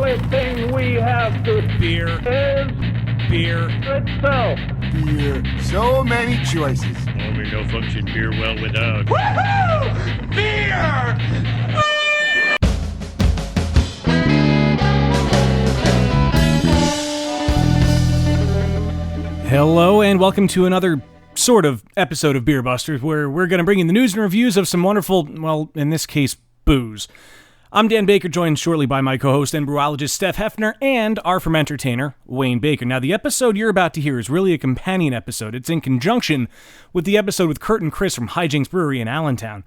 only thing we have to Beer. is Beer. itself. Beer. So many choices. Only no function beer well without. Woohoo! Beer! Hello and welcome to another sort of episode of Beer Busters, where we're going to bring you the news and reviews of some wonderful, well, in this case, booze. I'm Dan Baker, joined shortly by my co-host and brewologist Steph Hefner and our fermentertainer, Wayne Baker. Now, the episode you're about to hear is really a companion episode. It's in conjunction with the episode with Kurt and Chris from HiJinx Brewery in Allentown.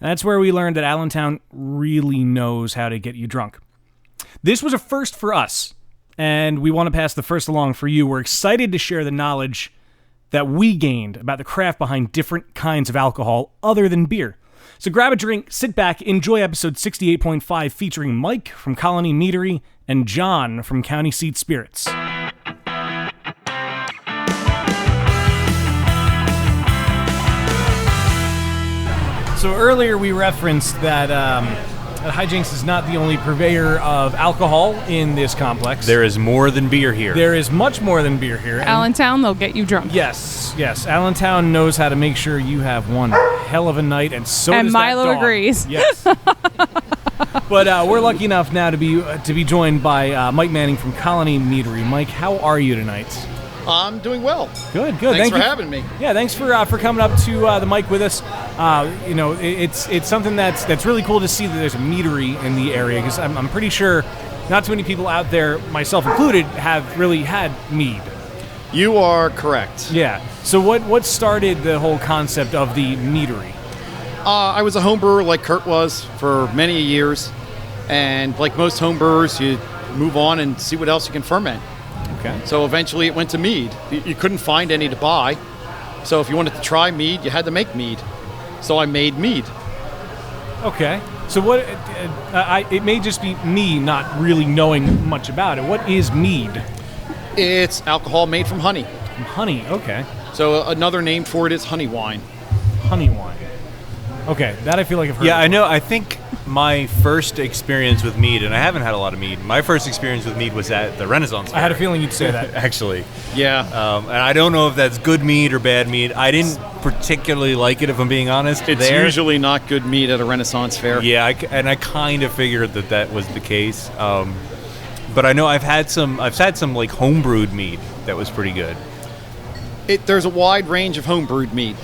That's where we learned that Allentown really knows how to get you drunk. This was a first for us, and we want to pass the first along for you. We're excited to share the knowledge that we gained about the craft behind different kinds of alcohol other than beer. So grab a drink, sit back, enjoy episode 68.5 featuring Mike from Colony Meadery and John from County Seat Spirits. So earlier we referenced that HiJinx is not the only purveyor of alcohol in this complex. There is more than beer here. There is much more than beer here. Allentown, they'll get you drunk. Yes. Allentown knows how to make sure you have one hell of a night, and so and does Milo that dog. agrees. Yes. But we're lucky enough now to be joined by Mike Manning from Colony Meadery. Mike, how are you tonight? I'm doing well. Good. Thanks for having me. Yeah, thanks for coming up to the mic with us. It's something that's really cool to see that there's a meadery in the area, because I'm pretty sure not too many people out there, myself included, have really had mead. You are correct. Yeah. So what started the whole concept of the meadery? I was a home brewer like Kurt was for many years, and like most home brewers, you move on and see what else you can ferment. Okay. So eventually it went to mead. You couldn't find any to buy. So if you wanted to try mead, you had to make mead. So I made mead. Okay. So what? It may just be me not really knowing much about it. What is mead? It's alcohol made from honey. Honey. Okay. So another name for it is honey wine. Honey wine. Okay. That I feel like I've heard. Yeah, before. I know. I think my first experience with mead, and I haven't had a lot of mead, my first experience with mead was at the Renaissance Fair. I had a feeling you'd say that. Actually. Yeah. And I don't know if that's good mead or bad mead. I didn't particularly like it, if I'm being honest. It's usually not good mead at a Renaissance Fair. Yeah, I kind of figured that was the case. But I know I've had some like homebrewed mead that was pretty good. There's a wide range of homebrewed mead.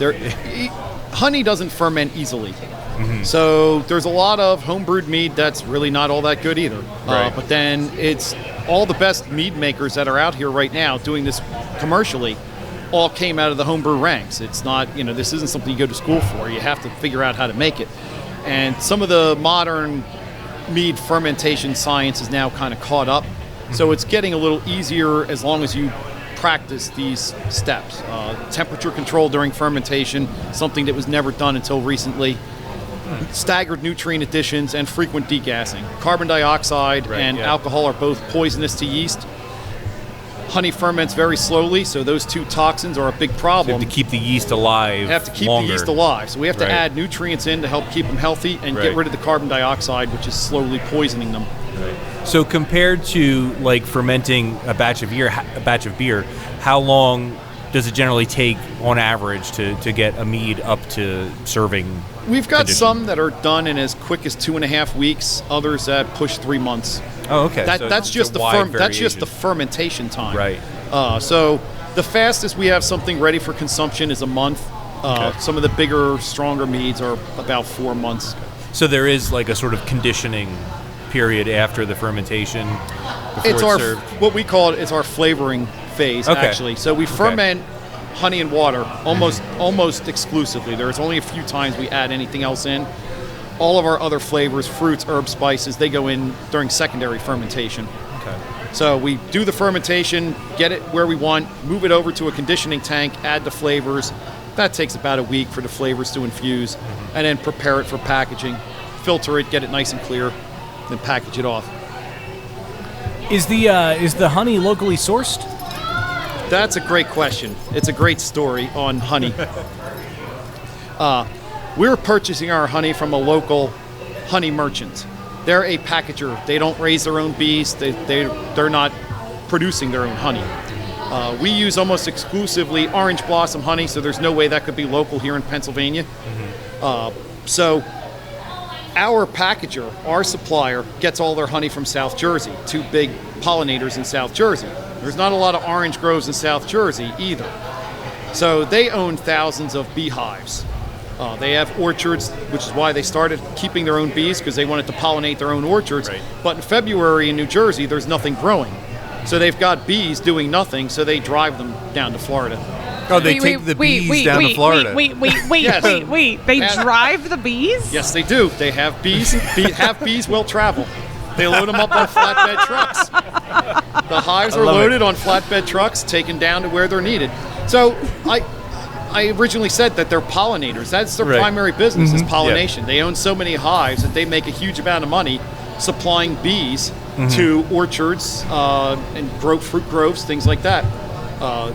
Honey doesn't ferment easily. Mm-hmm. So there's a lot of homebrewed mead that's really not all that good either. Right. But then it's all the best mead makers that are out here right now doing this commercially all came out of the homebrew ranks. It's not, this isn't something you go to school for. You have to figure out how to make it. And some of the modern mead fermentation science is now kind of caught up. Mm-hmm. So it's getting a little easier as long as you practice these steps. Temperature control during fermentation, something that was never done until recently. Staggered nutrient additions and frequent degassing. Carbon dioxide and alcohol are both poisonous to yeast. Honey ferments very slowly, so those two toxins are a big problem. So you have to keep the yeast alive. You have to keep longer. the yeast alive. So we have to add nutrients in to help keep them healthy and get rid of the carbon dioxide, which is slowly poisoning them. Right. So compared to like fermenting a batch of beer, how long does it generally take on average to get a mead up to serving? We've got condition? some that are done in as quick as 2.5 weeks, others that push 3 months. Oh, okay. That's just the fermentation time. Right. So the fastest we have something ready for consumption is a month. Some of the bigger, stronger meads are about 4 months. So there is like a sort of conditioning period after the fermentation before it's served? What we call it is our flavoring phase, actually. So we ferment honey and water almost exclusively. There's only a few times we add anything else in. All of our other flavors, fruits, herbs, spices, they go in during secondary fermentation. Okay. So we do the fermentation, get it where we want, move it over to a conditioning tank, add the flavors. That takes about a week for the flavors to infuse, and then prepare it for packaging, filter it, get it nice and clear, then package it off. Is the honey locally sourced? That's a great question. It's a great story on honey. We're purchasing our honey from a local honey merchant. They're a packager. They don't raise their own bees. They're not producing their own honey. We use almost exclusively orange blossom honey, so there's no way that could be local here in Pennsylvania. So our packager, our supplier, gets all their honey from South Jersey, 2 big pollinators in South Jersey. There's not a lot of orange groves in South Jersey either. So they own thousands of beehives. They have orchards, which is why they started keeping their own bees, because they wanted to pollinate their own orchards. Right. But in February in New Jersey, there's nothing growing. So they've got bees doing nothing, so they drive them down to Florida. Oh, they take the bees down to Florida. Wait. Yes. They drive the bees? Yes, they do. They have bees. Have bees will travel. They load them up on flatbed trucks. The hives are loaded on flatbed trucks, taken down to where they're needed. So I originally said that they're pollinators. That's their primary business is pollination. They own so many hives that they make a huge amount of money supplying bees to orchards and fruit groves, things like that.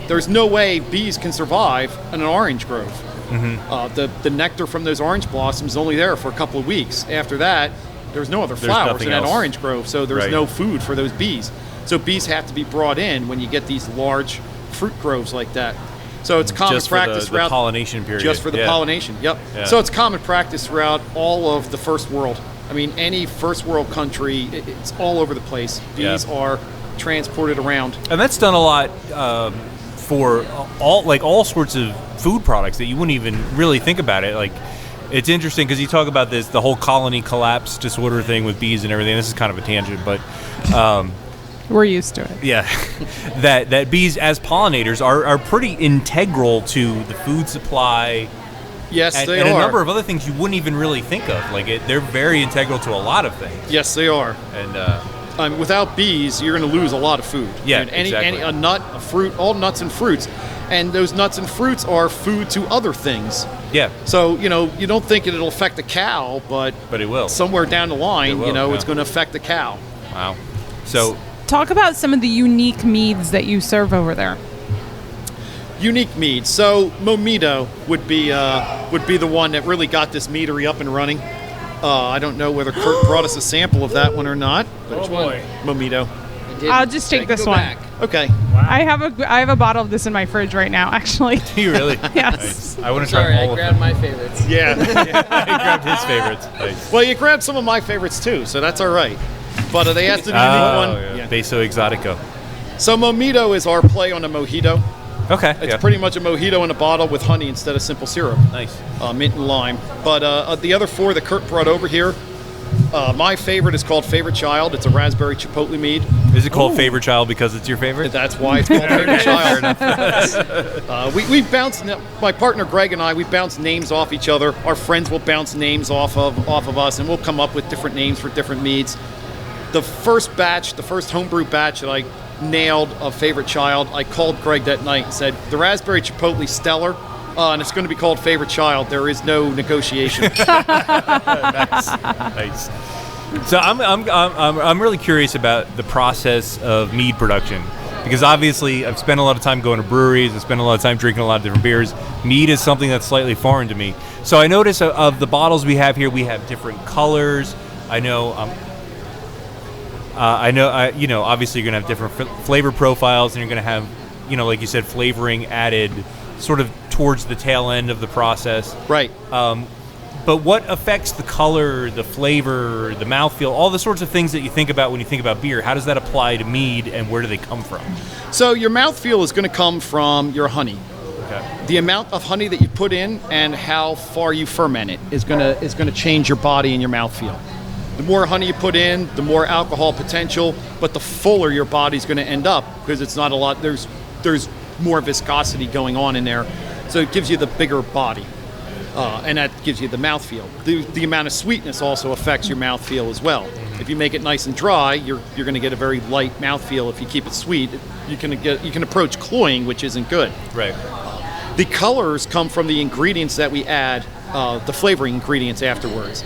There's no way bees can survive in an orange grove. The nectar from those orange blossoms is only there for a couple of weeks. After that, there's no other flowers in that orange grove, so there's no food for those bees. So bees have to be brought in when you get these large fruit groves like that. So it's common practice the throughout pollination period. Just for the pollination. Yep. Yeah. So it's common practice throughout all of the first world. I mean, any first world country, it's all over the place. Bees are transported around. And that's done a lot for all sorts of food products that you wouldn't even really think about it. Like, it's interesting because you talk about the whole colony collapse disorder thing with bees and everything. This is kind of a tangent, but we're used to it. yeah, that bees as pollinators are pretty integral to the food supply. Yes, they are. And a number of other things you wouldn't even really think of. Like, they're very integral to a lot of things. Yes, they are. And without bees, you're going to lose a lot of food. Yeah, I mean, exactly. A nut, a fruit, all nuts and fruits. And those nuts and fruits are food to other things. yeah, So, you don't think it'll affect the cow, but it will. somewhere down the line, It will, it's going to affect the cow. Wow. So Talk about some of the unique meads that you serve over there. Unique mead. So Momito would be the one that really got this meadery up and running. I don't know whether Kurt brought us a sample of that one or not. Oh boy. Momito. I'll just take this one. Okay. I have a bottle of this in my fridge right now, actually. do you really? Yes. Nice. I want to Sorry, try I all of grabbed them. my favorites. Yeah. He grabbed his favorites. Nice. Well, you grabbed some of my favorites too, so that's all right. But they asked the unique one. Yeah. Beso Exotico. So Momito is our play on a mojito. Okay. It's pretty much a mojito in a bottle with honey instead of simple syrup. Nice. Mint and lime. But the other 4 that Kurt brought over here, my favorite is called Favorite Child. It's a raspberry chipotle mead. Is it called Favorite Child because it's your favorite? That's why it's called Favorite Child. We bounce. My partner Greg and I, we bounce names off each other. Our friends will bounce names off of us, and we'll come up with different names for different meads. The first homebrew batch that I nailed of Favorite Child, I called Greg that night and said, the raspberry chipotle stellar, and it's going to be called Favorite Child. There is no negotiation. Nice. So I'm really curious about the process of mead production, because obviously I've spent a lot of time going to breweries. I've spent a lot of time drinking a lot of different beers. Mead is something that's slightly foreign to me. So I notice of the bottles we have here, we have different colors. I know. Obviously you're gonna have different flavor profiles, and you're gonna have, like you said, flavoring added sort of towards the tail end of the process. Right. But what affects the color, the flavor, the mouthfeel, all the sorts of things that you think about when you think about beer? How does that apply to mead, and where do they come from? So your mouthfeel is going to come from your honey. Okay. The amount of honey that you put in and how far you ferment it is going to change your body and your mouthfeel. The more honey you put in, the more alcohol potential, but the fuller your body's going to end up, because it's not a lot. There's more viscosity going on in there, so it gives you the bigger body, and that gives you the mouthfeel. The amount of sweetness also affects your mouthfeel as well. If you make it nice and dry, you're going to get a very light mouthfeel. If you keep it sweet, you can approach cloying, which isn't good. Right. The colors come from the ingredients that we add, the flavoring ingredients afterwards.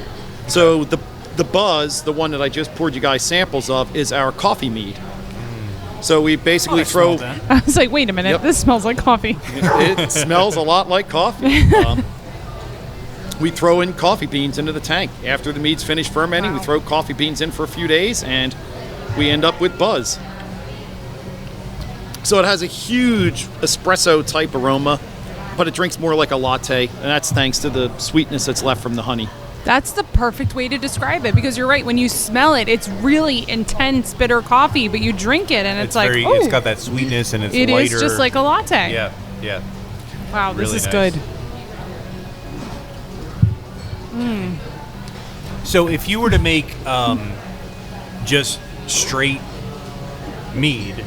So the Buzz, the one that I just poured you guys samples of, is our coffee mead. So we basically throw... I was like, wait a minute, Yep. this smells like coffee. It smells a lot like coffee. we throw in coffee beans into the tank. After the mead's finished fermenting, we throw coffee beans in for a few days, and we end up with buzz. So it has a huge espresso-type aroma, but it drinks more like a latte, and that's thanks to the sweetness that's left from the honey. That's the perfect way to describe it, because you're right. When you smell it, it's really intense, bitter coffee, but you drink it, and it's like, oh. It's got that sweetness, and it's it lighter. is just like a latte. Yeah, yeah. Wow, this Really is nice. good. So if you were to make just straight mead,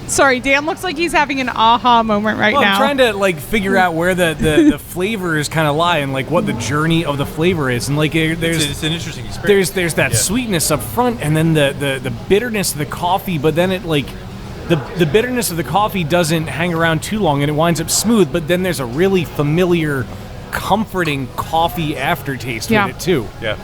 Sorry, Dan looks like he's having an aha moment right Well, now. I'm trying to like figure out where the flavors kind of lie and like what the journey of the flavor is, and like it's an interesting experience. there's that sweetness up front, and then the bitterness of the coffee, but then it like the bitterness of the coffee doesn't hang around too long, and it winds up smooth. But then there's a really familiar, comforting coffee aftertaste Yeah. with it too. Yeah.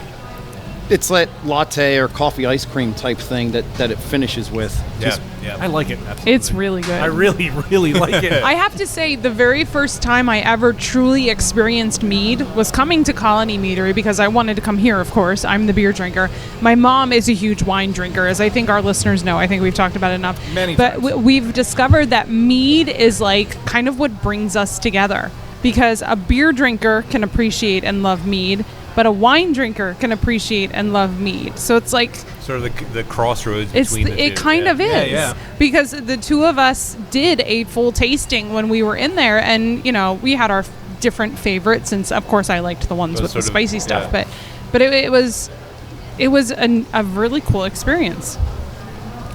It's that latte or coffee ice cream type thing that it finishes with. Yeah, yeah. I like it. It's really good. I really, really like it. I have to say, the very first time I ever truly experienced mead was coming to Colony Meadery, because I wanted to come here, of course. I'm the beer drinker. My mom is a huge wine drinker, as I think our listeners know. I think we've talked about it enough. Many but times. we've discovered that mead is like kind of what brings us together, because a beer drinker can appreciate and love mead, but a wine drinker can appreciate and love mead. So it's like Sort of the crossroads it's between the two. it kind yeah. of is, Yeah, yeah. because the two of us did a full tasting when we were in there, and we had our different favorites, and of course I liked the ones Those with the sort of- spicy stuff, yeah. but it was a really cool experience.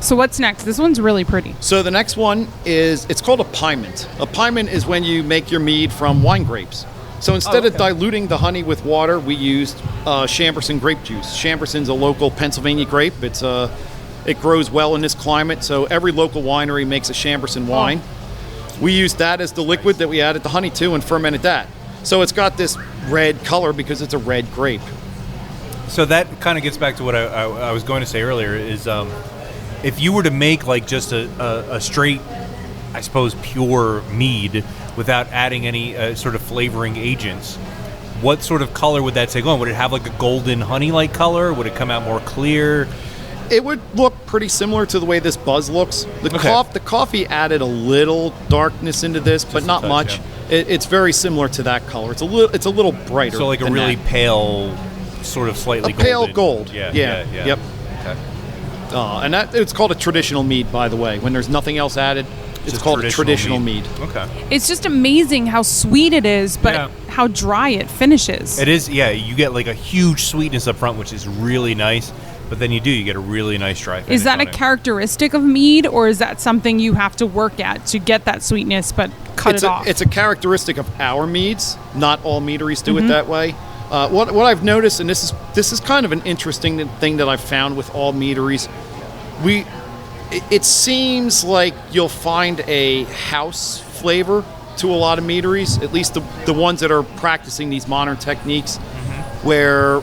So what's next? This one's really pretty. So the next one it's called a piment. A piment is when you make your mead from wine grapes. So instead of diluting the honey with water, we used Chamberson grape juice. Chamberson's a local Pennsylvania grape. It grows well in this climate, so every local winery makes a Chamberson wine. We used that as the liquid that we added the honey to and fermented that. So it's got this red color because it's a red grape. So that kind of gets back to what I was going to say earlier is if you were to make like just a straight, I suppose, pure mead without adding any sort of flavoring agents, what sort of color would that take on? Would it have like a golden honey-like color? Would it come out more clear? It would look pretty similar to the way this buzz looks. The coffee added a little darkness into this, but not touch, much. yeah. It's very similar to that color. It's a little brighter. So like a than really that. pale, sort of slightly A pale golden. gold. Yeah. Yep. Okay. And it's called a traditional mead, by the way. When there's nothing else added, it's Just called a traditional mead. Okay. It's just amazing how sweet it is, but Yeah. how dry it finishes. It is, yeah. You get like a huge sweetness up front, which is really nice. But then you get a really nice dry finish Is that on a it. characteristic of mead, or is that something you have to work at to get that sweetness but cut it off? It's a characteristic of our meads. Not all meaderies do Mm-hmm. it that way. What I've noticed, and this is kind of an interesting thing that I've found with all meaderies, it seems like you'll find a house flavor to a lot of meaderies, at least the ones that are practicing these modern techniques, where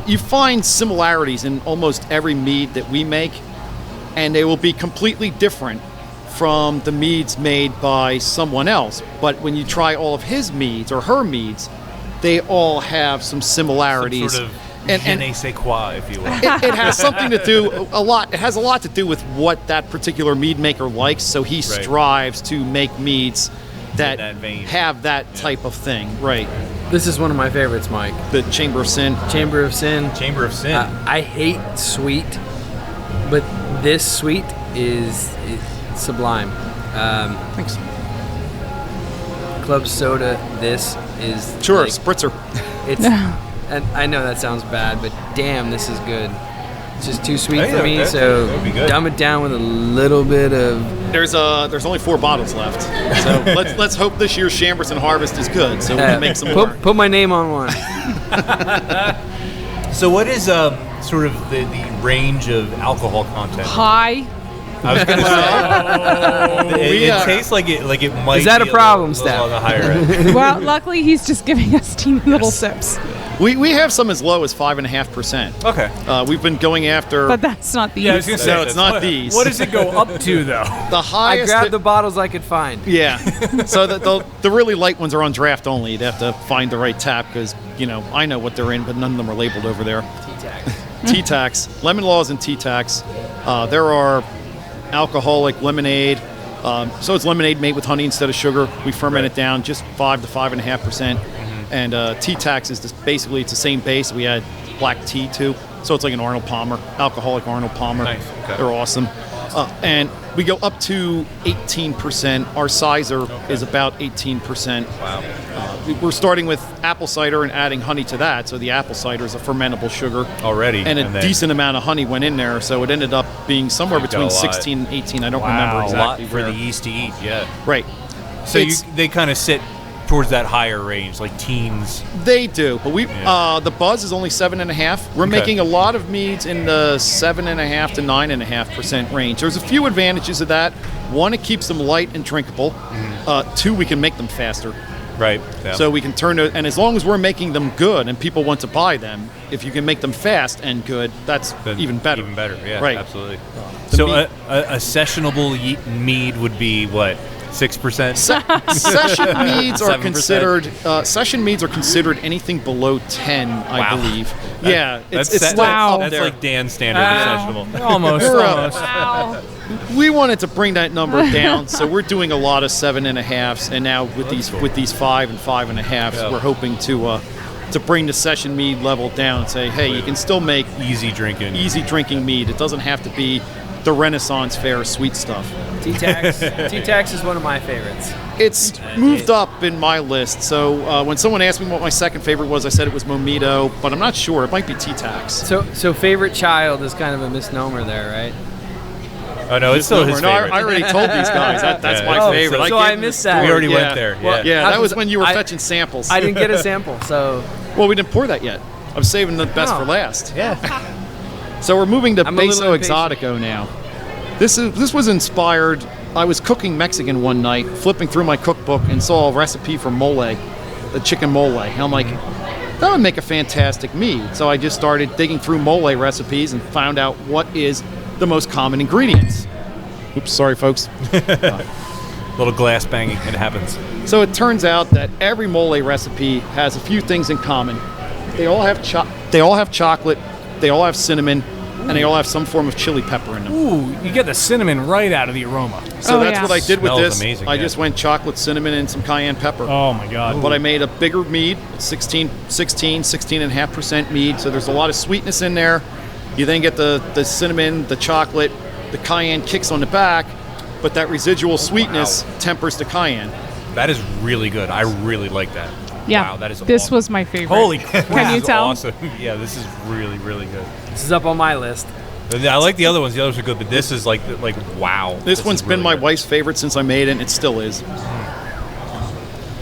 you find similarities in almost every mead that we make, and they will be completely different from the meads made by someone else. But when you try all of his meads or her meads, they all have some similarities. Some sort of je ne sais quoi, if you will. It has something to do It has a lot to do with what that particular mead maker likes. So he strives to make meads that vein. have that type of thing. Right. This is one of my favorites, Mike. The Chamber of Sin. Chamber of Sin. Chamber of Sin. I hate sweet, but this sweet is sublime. Thanks. Club soda. This is Sure, like, spritzer. it's. And I know that sounds bad, but damn, this is good. It's just too sweet for me, so that would be good. dumb it down with a little bit of. There's only 4 bottles left. So let's hope this year's Chamberson harvest is good, so we can make some more. Put my name on one. So what is sort of the range of alcohol content? High. I was going to say it tastes like it might. Is that be a problem, little on Steph? the higher end. Well, luckily he's just giving us teeny little sips. We have some as low as 5.5%. Okay. We've been going after But that's not these. Yeah, I was gonna say, No, it's not these. What does it go up to, though? the I highest. grabbed the bottles I could find. Yeah. So the really light ones are on draft only. You'd have to find the right tap because, I know what they're in, but none of them are labeled over there. T-Tax. Lemon Laws and T-Tax. There are alcoholic lemonade. So it's lemonade made with honey instead of sugar. We ferment it down just 5 to 5.5%. And T-Tax is basically it's the same base. We add black tea too. So it's like an Arnold Palmer, alcoholic Arnold Palmer. Nice. Okay. They're awesome. And we go up to 18%. Our sizer is about 18%. Wow. We're starting with apple cider and adding honey to that. So the apple cider is a fermentable sugar. Already. And a then decent amount of honey went in there. So it ended up being somewhere Got a between lot. 16 and 18. I don't Wow. remember A lot exactly for where. the yeast to eat, yeah. Right. So It's- they kind of sit towards that higher range, like teens. They do, but Yeah. the buzz is only 7.5. We're Okay. making a lot of meads in the 7.5 to 9.5% range. There's a few advantages of that. One, it keeps them light and drinkable. Two, we can make them faster. Right. Yeah. So we can turn it, and as long as we're making them good and people want to buy them, if you can make them fast and good, that's Then even better. Even better, yeah. Right. Absolutely. The So mead- a sessionable mead would be what? 6%? Session meads are 7%? considered anything below 10, I Wow. believe. Yeah, it's That's still up That's there. like Dan's standard of sessionable. Almost. We're, almost. Wow. We wanted to bring that number down, so we're doing a lot of 7.5s, and now with these 5 and 5.5s, Yeah. we're hoping to bring the session mead level down and say, hey, you can still make Easy drinking. easy drinking mead. It doesn't have to be the Renaissance fair sweet stuff. T-Tax is one of my favorites. It's moved up in my list. So when someone asked me what my second favorite was, I said it was Momito, but I'm not sure. It might be T-Tax. So favorite child is kind of a misnomer there, right? Oh, no, it's still his No, favorite. I already told these guys. That's Yeah. my Oh, favorite. so I I gave them missed the that. We story. already went there. Well, Yeah. Yeah, How that was does- when you were I- fetching samples. I didn't get a sample, so Well, we didn't pour that yet. I'm saving the best Oh. for last. Yeah. So we're moving to I'm a little Beso impatient. Exotico now. This was inspired. I was cooking Mexican one night, flipping through my cookbook, and saw a recipe for mole, the chicken mole. And I'm like, that would make a fantastic mead. So I just started digging through mole recipes and found out what is the most common ingredients. Oops, sorry, folks. Little glass banging. It happens. So it turns out that every mole recipe has a few things in common. They all have chocolate, they all have cinnamon, and they all have some form of chili pepper in them. Ooh, you get the cinnamon right out of the aroma. So Oh, that's yeah. what I did with Smells this. amazing, I yeah. just went chocolate, cinnamon, and some cayenne pepper. Oh my God. But I made a bigger mead, 16.5% mead, so there's a lot of sweetness in there. You then get the cinnamon, the chocolate, the cayenne kicks on the back, but that residual sweetness tempers the cayenne. That is really good. I really like that. Yeah. Wow, that is This awesome. was my favorite. Holy crap. Can you This is tell? Awesome. Yeah, this is really, really good. this is up on my list. I like the other ones. The others are good, but this is like wow. This one's is been really my good. wife's favorite since I made it, and it still is.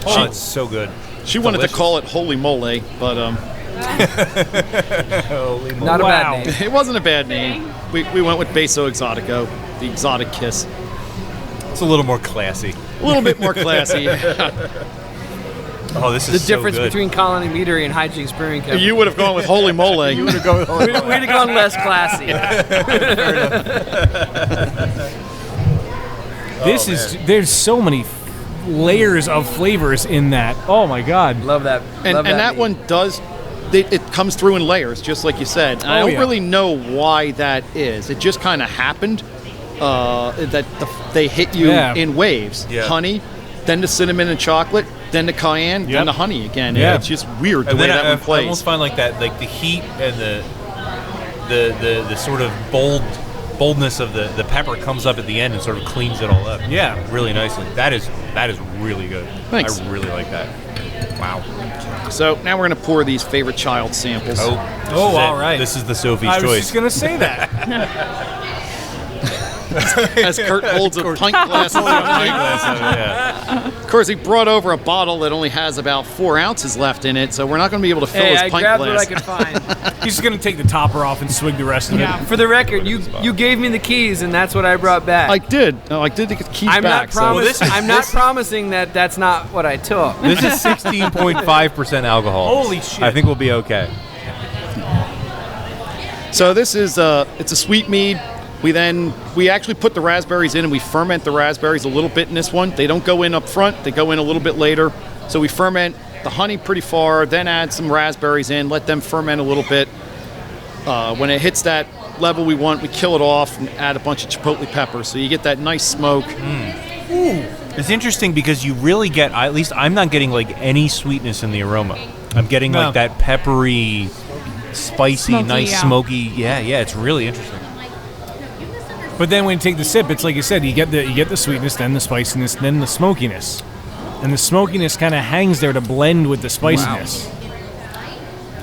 Oh, it's so good. She wanted to Delicious. call it Holy Mole, but Holy moly. Not a Wow. bad name. it wasn't a bad name. We went with Beso Exotico, the exotic kiss. It's a little more classy. A little bit more classy. Oh, this The is so difference good. between Colony Meadery and HiJinx Brewing Company. You would have gone with Holy Mole. You would have gone with Holy We'd have gone less classy. There's so many layers of flavors in that. Oh my God. Love that. And love that meat. one does, it comes through in layers, just like you said. And I Oh, don't yeah. really know why that is. It just kind of happened that they hit you Yeah. in waves. Yeah. Honey, then the cinnamon and chocolate, then the cayenne, Yep. then the honey again. Yeah. It's just weird the And way then that I one plays. almost find like that, like the heat and the sort of boldness of the pepper comes up at the end and sort of cleans it all up. Yeah. really nicely. That is really good. Thanks. I really like that. Wow. So now we're going to pour these favorite child samples. Oh, Oh, this is all it. right. This is the Sophie's I was choice. just gonna say that. As Kurt holds a pint glass. Yeah. Of course, he brought over a bottle that only has about 4 ounces left in it, so we're not going to be able to fill his I pint grabbed glass. what I could find. He's just gonna take the topper off and swig the rest of Yeah. it. For the record, you gave me the keys, and that's what I brought back. I did. No, I did get the keys I'm back. not, so I'm not promising that that's not what I took. This is 16.5% alcohol. Holy shit. I think we'll be okay. So this is it's a sweet mead. We actually put the raspberries in and we ferment the raspberries a little bit in this one. They don't go in up front, they go in a little bit later. So we ferment the honey pretty far, then add some raspberries in, let them ferment a little bit. When it hits that level we want, we kill it off and add a bunch of chipotle peppers. So you get that nice smoke. It's interesting because you really get, at least I'm not getting like any sweetness in the aroma. I'm getting No. like that peppery, spicy, Smoky, nice, yeah. smoky. Yeah, it's really interesting. But then when you take the sip, it's like you said, you get the sweetness, then the spiciness, then the smokiness. And the smokiness kind of hangs there to blend with the spiciness.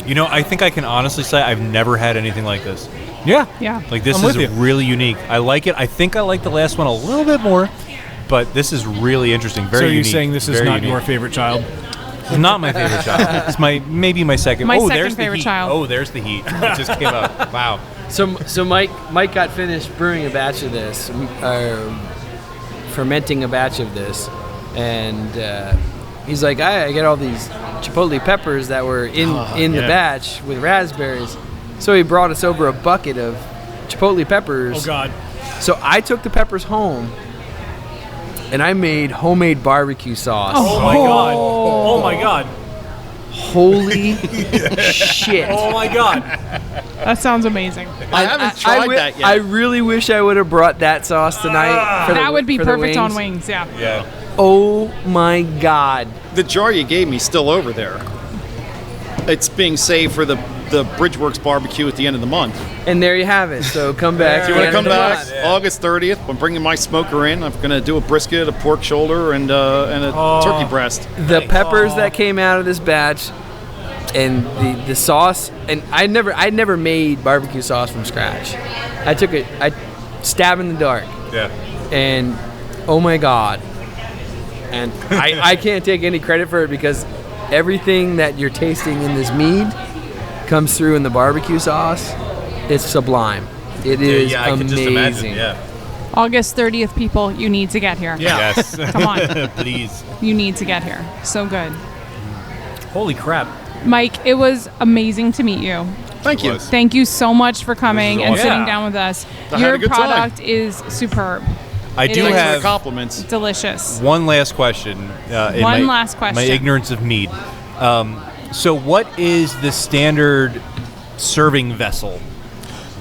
You know, I think I can honestly say I've never had anything like this. Yeah. Yeah. Like this I'm with is you. really unique. I like it. I think I like the last one a little bit more, but this is really interesting. Very So you're unique. saying this is Very not unique. your favorite child? It's not my favorite child. It's maybe my second. My oh, second there's favorite the heat. child. Oh, there's the heat. It just came up. Wow. So Mike got finished brewing a batch of this, fermenting a batch of this, and he's like, I got all these chipotle peppers that were in the batch with raspberries. So he brought us over a bucket of chipotle peppers. Oh God. So I took the peppers home, and I made homemade barbecue sauce. Oh my God. Oh my God. Holy shit! Oh my God. That sounds amazing. I haven't tried that yet. I really wish I would have brought that sauce tonight. For That the, would be for the perfect on wings. wings, yeah. Yeah. Oh my God! The jar you gave me is still over there. It's being saved for the Bridgeworks barbecue at the end of the month. And there you have it. So come back. If you want to come back, Yeah. August 30th, I'm bringing my smoker in. I'm going to do a brisket, a pork shoulder, and a turkey breast. The peppers that came out of this batch, and the sauce. And I never made barbecue sauce from scratch. I took it. I stab in the dark. Yeah. And oh my God. And I can't take any credit for it because everything that you're tasting in this mead comes through in the barbecue sauce. It's sublime. It is I can amazing. just imagine. Yeah. August 30th, people, you need to get here. Yeah. Yes. Come on. Please. You need to get here. So good. Holy crap. Mike, it was amazing to meet you. Thank you. Thank you so much for coming This is and awesome. sitting Yeah. down with us. I had a Your good time. product is superb. I It do is. Thanks for the have compliments. Delicious. one last question. In One my, last question. My ignorance of mead. So, what is the standard serving vessel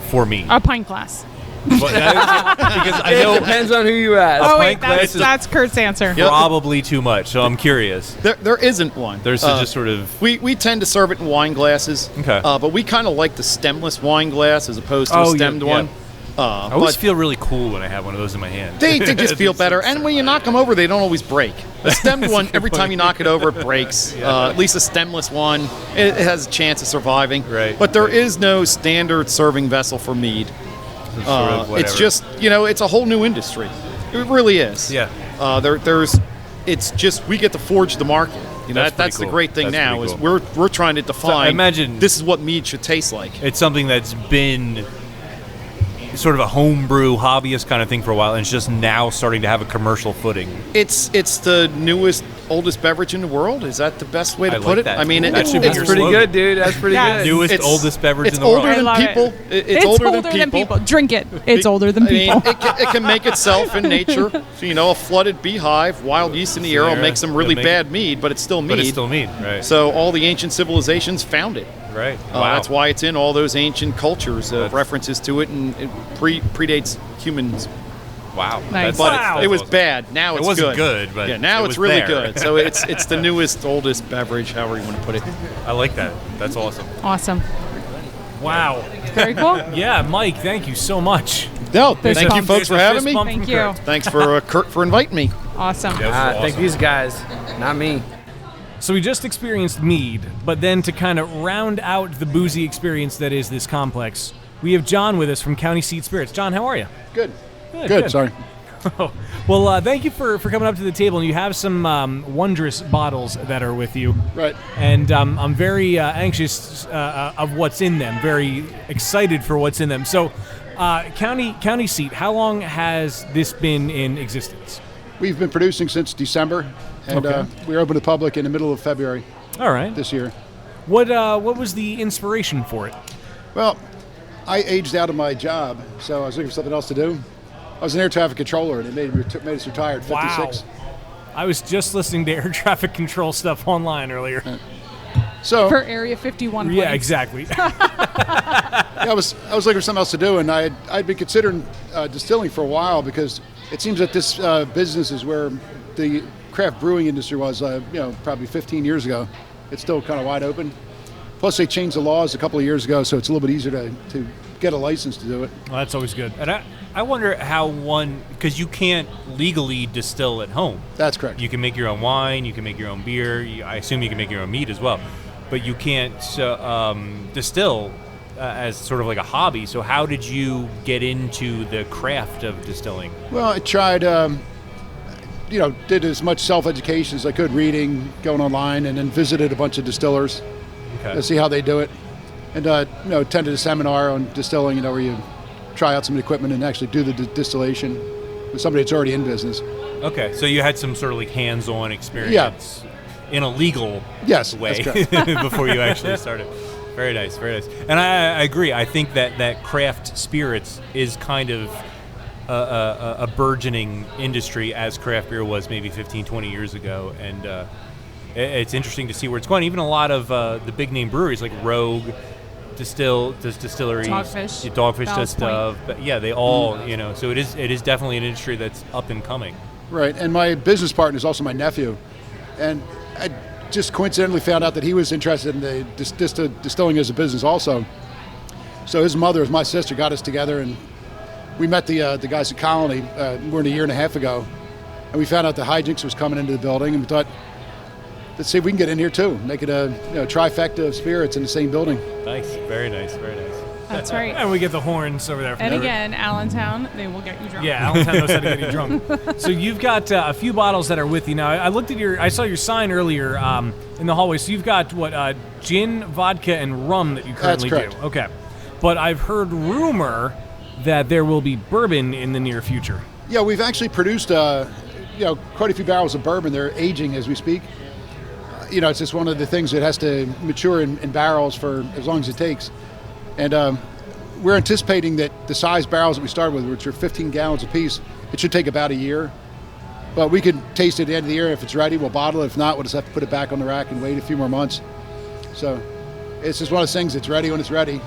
for mead? A pint glass. Because I It know depends on who you ask. Oh, pint wait, glass is that's Kurt's answer. probably too much. So I'm curious. There isn't one. There's just sort of We tend to serve it in wine glasses. Okay. But we kind of like the stemless wine glass as opposed to Oh, a stemmed yeah. one. I always But feel really cool when I have one of those in my hand. they just feel better. And when you knock them over, they don't always break. A stemmed one, every time you knock it over, it breaks. At least a stemless one, it has a chance of surviving. Right, But there right. is no standard serving vessel for mead. Sort of It's whatever. just, it's a whole new industry. It really is. Yeah. It's just, we get to forge the market. That's That's pretty the cool. great thing That's now pretty is cool. we're trying to define. imagine- this is what mead should taste like. It's something that's been sort of a homebrew hobbyist kind of thing for a while, and it's just now starting to have a commercial footing. It's the newest, oldest beverage in the world. Is that the best way to I put like it? that. I mean, That should be That's your pretty slogan. good, dude. That's pretty Yeah. good. Newest, oldest beverage it's in the older world. than I love people. it. It's older than people. Drink it. It's older than I mean, people. it can make itself in nature. So, a flooded beehive, wild yeast in the air will Yeah, make some really it'll make bad mead, but it's still mead. But it's still mead, right? So all the ancient civilizations found it. Right. Wow. That's why it's in all those ancient cultures, That's- references to it, and it predates humans. Wow. Nice. But That's it was awesome. bad. Now It it's wasn't good. good, but yeah, now it it's was really there. good. So it's the newest, oldest beverage, however you want to put it. I like that. That's awesome. Awesome. Wow. Very cool. Yeah, Mike, thank you so much. No, Fist thank you bump. folks for Fist having me. bump Thank from you. Kurt. Thanks for Kurt for inviting me. Awesome. That was awesome. Thank these guys, not me. So we just experienced mead, but then to kind of round out the boozy experience that is this complex, we have John with us from County Seat Spirits. John, how are you? Good. Good. Good. Sorry. Well, thank you for coming up to the table. And you have some wondrous bottles that are with you. Right. And I'm very anxious of what's in them. Very excited for what's in them. So, county seat. How long has this been in existence? We've been producing since December, and we opened to the public in the middle of February. All right. This year. What was the inspiration for it? Well, I aged out of my job, so I was looking for something else to do. I was an air traffic controller, and it made us retire at 56. Wow. I was just listening to air traffic control stuff online earlier. So For Area 51. Yeah, points. exactly. I was looking for something else to do, and I'd been considering distilling for a while because it seems that this business is where the craft brewing industry was, probably 15 years ago. It's still kind of wide open. Plus, they changed the laws a couple of years ago, so it's a little bit easier to get a license to do it. Well, that's always good. And I wonder how because you can't legally distill at home. That's correct. You can make your own wine, you can make your own beer, I assume you can make your own meat as well. But you can't distill as sort of like a hobby. So how did you get into the craft of distilling? Well, I tried, did as much self-education as I could, reading, going online, and then visited a bunch of distillers to see how they do it. And, attended a seminar on distilling, where you try out some equipment and actually do the distillation with somebody that's already in business. Okay, so you had some sort of like hands-on experience in a legal way before you actually started. Very nice, very nice. And I agree. I think that craft spirits is kind of a burgeoning industry as craft beer was maybe 15, 20 years ago. And it's interesting to see where it's going. Even a lot of the big-name breweries like Rogue distilleries, Dogfish does stuff. But yeah, they all, so it is definitely an industry that's up and coming. Right, and my business partner is also my nephew. And I just coincidentally found out that he was interested in the distilling as a business also. So his mother, my sister, got us together, and we met the guys at Colony more than a year and a half ago. And we found out that HiJinx was coming into the building, and we thought, let's see if we can get in here too. Make it a trifecta of spirits in the same building. Nice, very nice, very nice. That's right. And we get the horns over there. And again, Allentown, they will get you drunk. Yeah, Allentown knows how to get you drunk. So you've got a few bottles that are with you now. I saw your sign earlier in the hallway. So you've got gin, vodka, and rum that you currently That's correct. do. Okay, but I've heard rumor that there will be bourbon in the near future. Yeah, we've actually produced quite a few barrels of bourbon. They're aging as we speak. It's just one of the things that has to mature in barrels for as long as it takes. And we're anticipating that the size barrels that we started with, which are 15 gallons apiece, it should take about a year. But we could taste it at the end of the year. If it's ready, we'll bottle it. If not, we'll just have to put it back on the rack and wait a few more months. So it's just one of those things. It's ready when it's ready.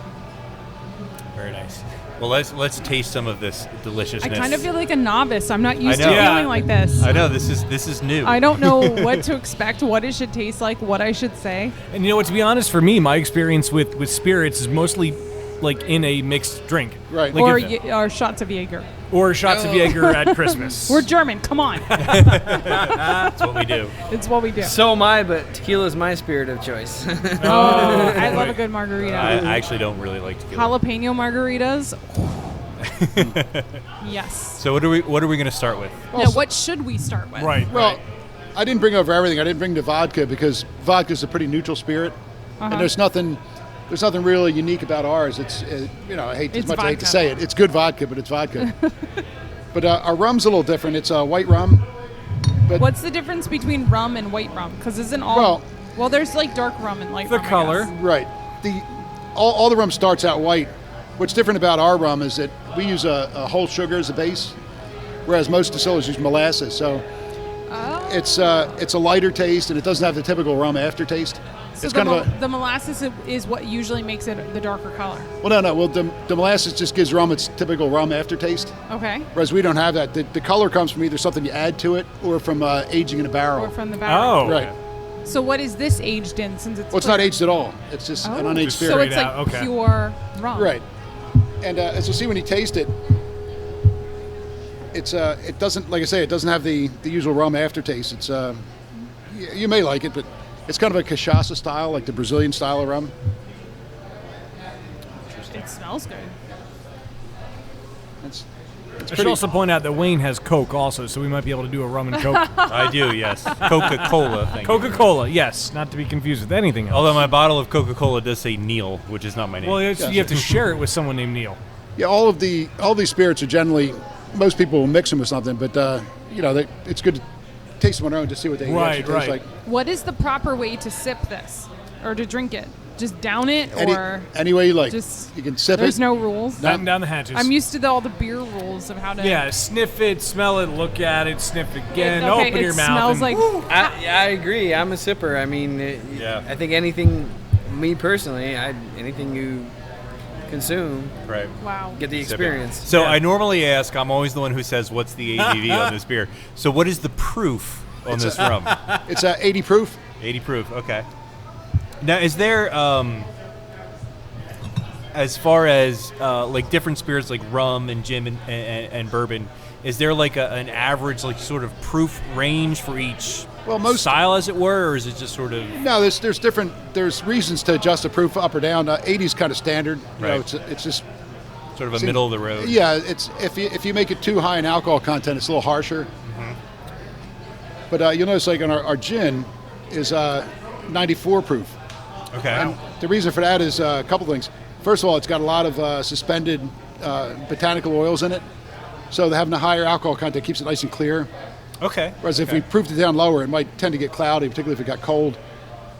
Very nice. Well, let's taste some of this deliciousness. I kind of feel like a novice. I'm not used to feeling like this. I know, this is new. I don't know what to expect, what it should taste like, what I should say. And to be honest, for me, my experience with spirits is mostly like in a mixed drink. Right. Like Or shots of Jaeger. Or shots of Jaeger at Christmas. We're German, come on. That's what we do. It's what we do. So am I, but tequila is my spirit of choice. I love a good margarita. I actually don't really like tequila. Jalapeno margaritas. Yes. So what are we going to start with? Now, what should we start with? Right. Well, I didn't bring over everything. I didn't bring the vodka because vodka is a pretty neutral spirit, and there's nothing really unique about ours. It's I hate to say it. It's good vodka, but it's vodka. But our rum's a little different. It's white rum. But What's the difference between rum and white rum? Because isn't all well, there's like dark rum and light rum. The color. Right. All the rum starts out white. What's different about our rum is that we use a whole sugar as a base, whereas most distillers use molasses. So it's a lighter taste, and it doesn't have the typical rum aftertaste. So It's the molasses is what usually makes it the darker color. Well, no. Well, the molasses just gives rum its typical rum aftertaste. Okay. Whereas we don't have that. The color comes from either something you add to it or from aging in a barrel. Or from the barrel. Oh. Right. So what is this aged in? Since it's Well, it's not aged at all. It's just an unaged Just spirit. so it's like out, okay. pure rum. Right. And as you'll see when you taste it, it doesn't, like I say, it doesn't have the usual rum aftertaste. It's you may like it, but it's kind of a cachaça style, like the Brazilian style of rum. It smells good. I should also point out that Wayne has Coke also, so we might be able to do a rum and Coke. I do, yes. Coca-Cola. Thank you. Coca-Cola, yes, not to be confused with anything else. Although my bottle of Coca-Cola does say Neil, which is not my name. Well, you have to share it with someone named Neil. Yeah, all these spirits are generally, most people will mix them with something, but it's good to taste them on their own to see what they actually taste like. What is the proper way to sip this or to drink it? Just down it, or any way you like. Just, you can sip there's it. no rules. Down the hatches. I'm used to all the beer rules of how to. Yeah, sniff it, smell it, look at it, sniff again, Okay, open your it mouth. smells like. I agree. I'm a sipper. I mean, I think anything, me personally, anything you consume, right? Wow. Get the experience. So I normally ask. I'm always the one who says, "What's the ABV on this beer?" So what is the proof on this rum? It's 80 proof. 80 proof. Okay. Now, is there, as far as like different spirits like rum and gin and bourbon, is there like an average like sort of proof range for each style, as it were, or is it just sort of? No, there's different. There's reasons to adjust the proof up or down. 80 is kind of standard. Right. It's just sort of a middle of the road. Yeah, it's if you make it too high in alcohol content, it's a little harsher. Mm-hmm. But you'll notice like on our gin is 94 proof. Okay. And the reason for that is a couple things. First of all, it's got a lot of suspended botanical oils in it, so having a higher alcohol content keeps it nice and clear. Okay. Whereas if we proofed it down lower, it might tend to get cloudy, particularly if it got cold.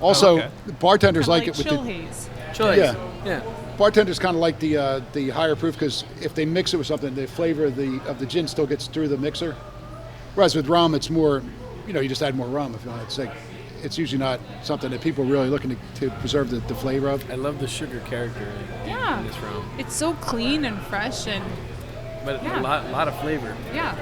Also, bartenders like it with chill the haze. Chill haze. Yeah. Bartenders kind of like the higher proof because if they mix it with something, the flavor of the gin still gets through the mixer. Whereas with rum, it's more, you just add more rum if you want. It's usually not something that people are really looking to preserve the flavor of. I love the sugar character in this rum. It's so clean and fresh but a lot of flavor. Yeah.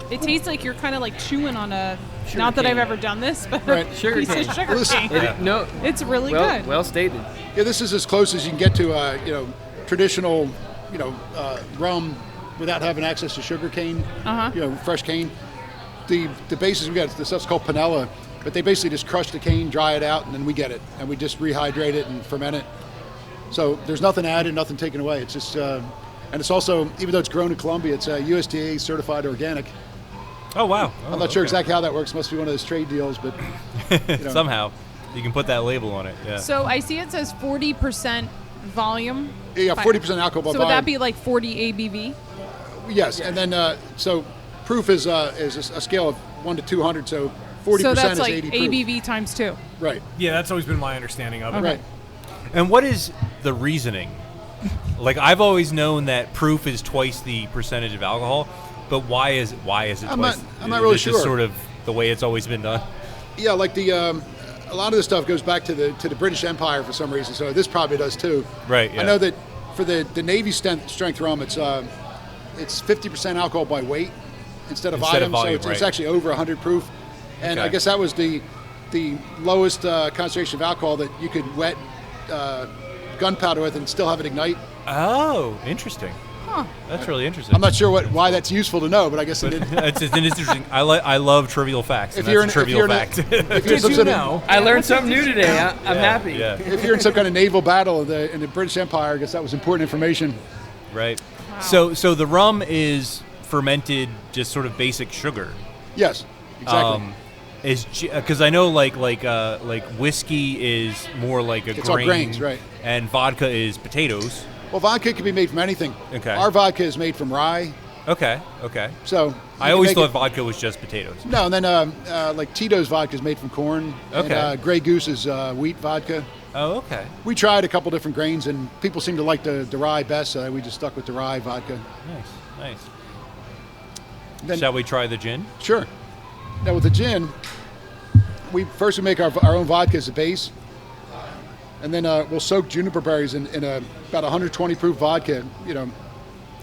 It tastes like you're kind of like chewing on a, Sugar not that cane. I've ever done this, but Right. a Sugar piece cane. of sugar cane. It's really good. Well stated. Yeah, this is as close as you can get to traditional rum without having access to sugar cane. Fresh cane. The basis we got, the stuff's called panela, but they basically just crush the cane, dry it out, and then we get it, and we just rehydrate it and ferment it. So there's nothing added, nothing taken away. It's just, and it's also, even though it's grown in Colombia, it's USDA certified organic. Oh wow! I'm not sure exactly how that works. Must be one of those trade deals, but somehow you can put that label on it. Yeah. So I see it says 40% volume. Yeah, 40% alcohol by So would that be like 40 ABV? Yes, and then so proof is a scale of 1 to 200. So 40% so that's is like 80 proof. ABV times 2. Right. Yeah, that's always been my understanding of it. Right. And what is the reasoning? Like I've always known that proof is twice the percentage of alcohol, but why is it twice? I'm not really sure. Is this sort of the way it's always been done? Yeah, like a lot of this stuff goes back to the British Empire for some reason. So this probably does too. Right. Yeah. I know that for the Navy strength rum, it's 50% alcohol by weight instead of volume. Volume, so it's actually over 100 proof. And I guess that was the lowest concentration of alcohol that you could wet gunpowder with and still have it ignite. Oh, interesting. Huh. That's really interesting. I'm not sure why that's useful to know, but I guess it did. It's interesting. I love trivial facts. And that's a trivial fact. I learned something new today. I'm happy. Yeah. If you're in some kind of naval battle in the British Empire, I guess that was important information. Right. Wow. So the rum is fermented, just sort of basic sugar. Yes, exactly. Because I know like whiskey is more like it's grain, all grains, right? And vodka is potatoes. Well, vodka can be made from anything. Okay. Our vodka is made from rye. Okay. So I always thought vodka was just potatoes. No, and then like Tito's vodka is made from corn. Okay. And, Grey Goose is wheat vodka. Oh, okay. We tried a couple different grains, and people seem to like the rye best, so we just stuck with the rye vodka. Nice. Then, shall we try the gin? Sure. Now with the gin, we make our own vodka as a base, and then we'll soak juniper berries in about 120 proof vodka,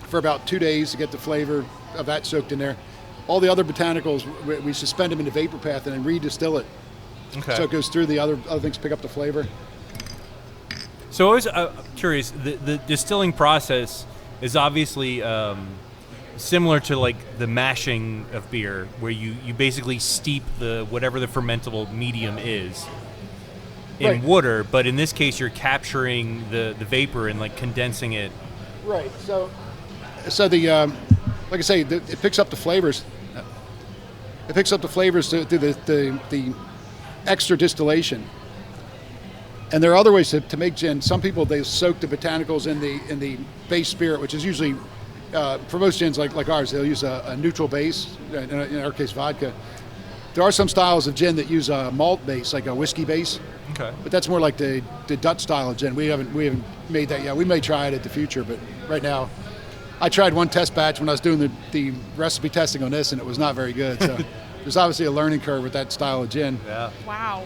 for about 2 days to get the flavor of that soaked in there. All the other botanicals, we suspend them in the vapor path and then redistill it. Okay. So it goes through the other things, pick up the flavor. So I was curious. The distilling process is obviously similar to like the mashing of beer, where you basically steep whatever the fermentable medium is in water, but in this case you're capturing the vapor and like condensing it. Right. So the like I say, it picks up the flavors. It picks up the flavors through the extra distillation. And there are other ways to make gin. Some people, they soak the botanicals in the base spirit, which is usually for most gins like ours, they'll use a neutral base. In our case, vodka. There are some styles of gin that use a malt base, like a whiskey base. Okay. But that's more like the Dutch style of gin. We haven't made that yet. We may try it in the future, but right now, I tried one test batch when I was doing the recipe testing on this, and it was not very good. So there's obviously a learning curve with that style of gin. Yeah. Wow.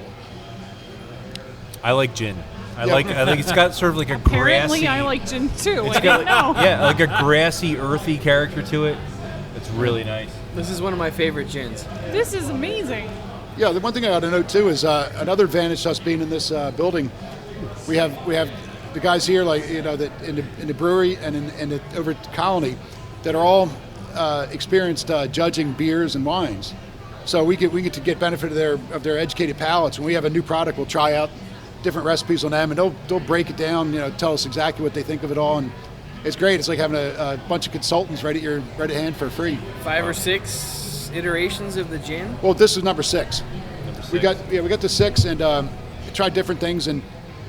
I like gin. I like it's got sort of like a Apparently, grassy. I like gin too. It's I got didn't know. yeah, like a grassy, earthy character to it. It's really nice. This is one of my favorite gins. This is amazing. Yeah, the one thing I ought to note too is another advantage to us being in this building. We have the guys here, like that in the brewery and in the over at the Colony, that are all experienced judging beers and wines. So we get to get benefit of their educated palates. When we have a new product, we'll try out different recipes on them, and they'll break it down. Tell us exactly what they think of it all, and it's great. It's like having a bunch of consultants right at hand for free. 5 or 6 iterations of the gin. Well, this is number 6. We got the 6 and tried different things, and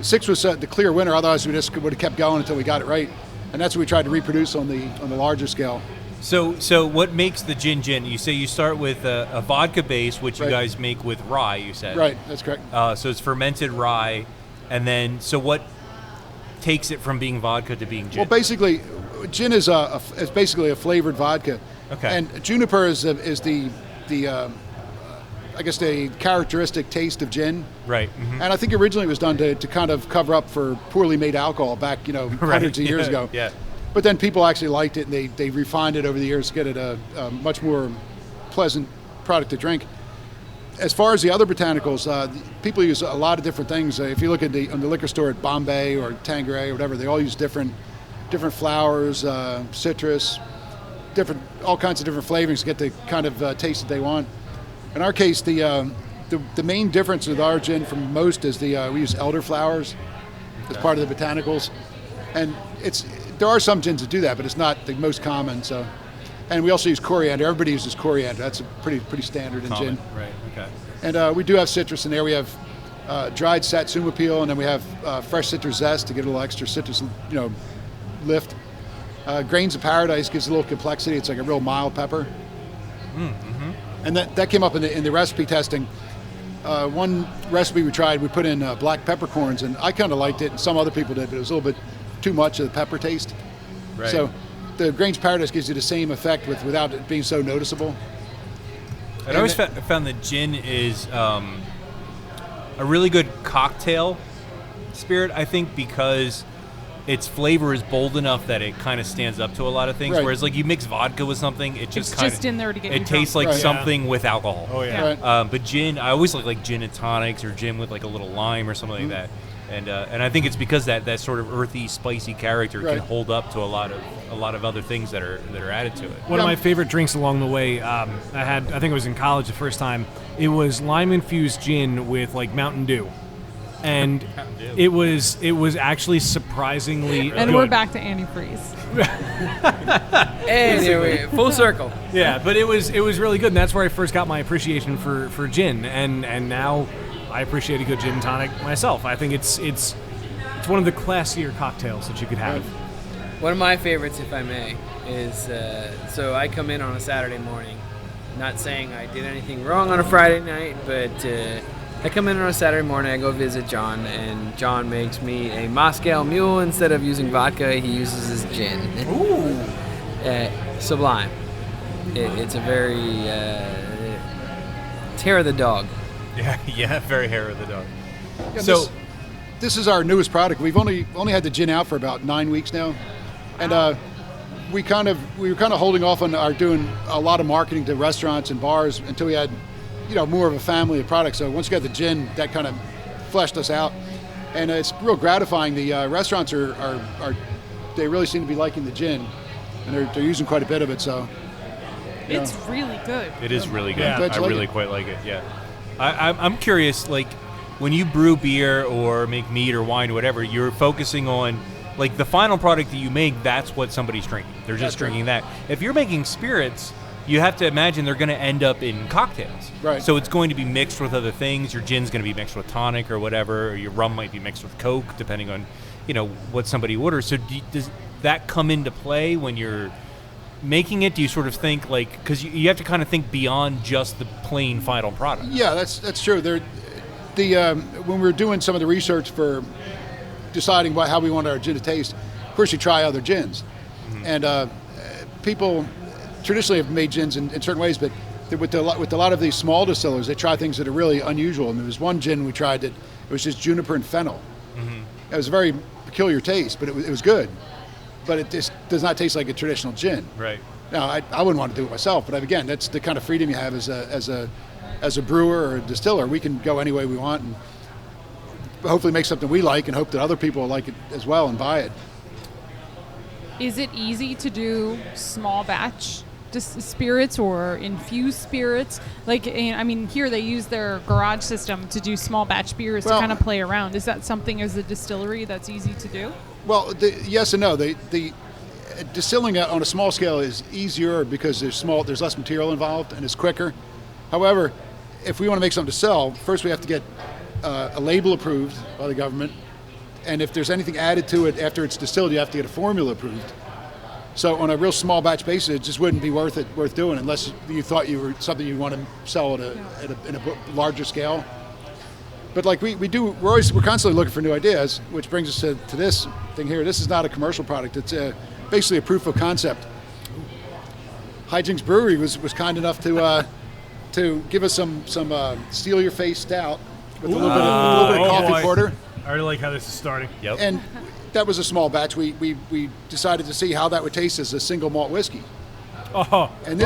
6 was the clear winner. Otherwise, we just would have kept going until we got it right, and that's what we tried to reproduce on the larger scale. So what makes the gin? You say you start with a vodka base, which you Right. guys make with rye. You said Right, that's correct. So it's fermented rye, and then so what takes it from being vodka to being gin? Well, basically, gin is basically a flavored vodka. Okay. And juniper is the I guess the characteristic taste of gin. Right. Mm-hmm. And I think originally it was done to kind of cover up for poorly made alcohol back hundreds of years ago. Yeah. But then people actually liked it, and they refined it over the years to get it a much more pleasant product to drink. As far as the other botanicals, people use a lot of different things. If you look at the liquor store at Bombay or Tanqueray or whatever, they all use different flowers, citrus, all kinds of different flavorings to get the kind of taste that they want. In our case, the main difference with our gin from most is we use elderflowers as part of the botanicals, and there are some gins that do that, but it's not the most common. So, and we also use coriander. Everybody uses coriander. That's a pretty standard in gin. Right. Okay. And we do have citrus in there. We have dried satsuma peel, and then we have fresh citrus zest to get a little extra citrus, lift. Grains of Paradise gives a little complexity. It's like a real mild pepper. Mm-hmm. And that came up in the recipe testing. One recipe we tried, we put in black peppercorns, and I kind of liked it, and some other people did, but it was a little bit too much of the pepper taste. Right. So the Grains of Paradise gives you the same effect without it being so noticeable. I always found that gin is a really good cocktail spirit, I think, because its flavor is bold enough that it kind of stands up to a lot of things. Right. Whereas, like, you mix vodka with something, it just It's kind just in there to get you it tastes drunk. like Right. something with alcohol. Oh yeah. Right. But gin, I always like gin and tonics or gin with like a little lime or something like that. And I think it's because that sort of earthy, spicy character Right. can hold up to a lot of other things that are added to it. One of my favorite drinks along the way, I think it was in college the first time. It was lime-infused gin with like Mountain Dew. And it was actually surprisingly And good. we're back to antifreeze. Anyway, full circle. Yeah, but it was really good, and that's where I first got my appreciation for gin, and now I appreciate a good gin and tonic myself. I think it's one of the classier cocktails that you could have. One of my favorites, if I may, is so I come in on a Saturday morning. Not saying I did anything wrong on a Friday night, but I come in on a Saturday morning, I go visit John, and John makes me a Moscow Mule. Instead of using vodka, he uses his gin. Ooh! Sublime. It's a very hair of the dog. Yeah, very hair of the dog. Yeah, So, this is our newest product. We've only had the gin out for about 9 weeks now, and we were kind of holding off on doing a lot of marketing to restaurants and bars until we had more of a family of products. So once we got the gin, that kind of fleshed us out, and it's real gratifying. The restaurants are they really seem to be liking the gin, and they're using quite a bit of it. So It's really good. it is really good. Yeah. Glad you I like really it. quite like it. Yeah, I'm curious. Like, when you brew beer or make mead or wine or whatever, you're focusing on Like the final product that you make, that's what somebody's drinking. They're just drinking that. If you're making spirits, you have to imagine they're going to end up in cocktails. Right. So it's going to be mixed with other things. Your gin's going to be mixed with tonic or whatever. Or your rum might be mixed with Coke, depending on, what somebody orders. So does that come into play when you're making it? Do you sort of think because you have to kind of think beyond just the plain final product? Yeah, that's true. When we were doing some of the research for deciding how we want our gin to taste, of course you try other gins. Mm-hmm. And people traditionally have made gins in certain ways, but with a lot of these small distillers, they try things that are really unusual. And there was one gin we tried that it was just juniper and fennel. Mm-hmm. It was a very peculiar taste, but it was good. But it just does not taste like a traditional gin. Right. Now, I wouldn't want to do it myself, but again, that's the kind of freedom you have as a brewer or a distiller. We can go any way we want and hopefully make something we like and hope that other people will like it as well and buy it. Is it easy to do small batch spirits or infused spirits? Here they use their garage system to do small batch beers to kind of play around. Is that something as a distillery that's easy to do? Well, yes and no. The distilling on a small scale is easier because there's less material involved and it's quicker. However, if we want to make something to sell, first we have to get a label approved by the government, and if there's anything added to it after it's distilled, you have to get a formula approved. So on a real small batch basis, it just wouldn't be worth doing unless you thought you were something you want to sell in a larger scale. But we're constantly looking for new ideas, which brings us to this thing here. This is not a commercial product. It's basically a proof of concept. HiJinx Brewery was kind enough to give us some Steal Your Face Stout with a little bit of coffee porter. I already like how this is starting. Yep. And that was a small batch. We decided to see how that would taste as a single malt whiskey. Oh. And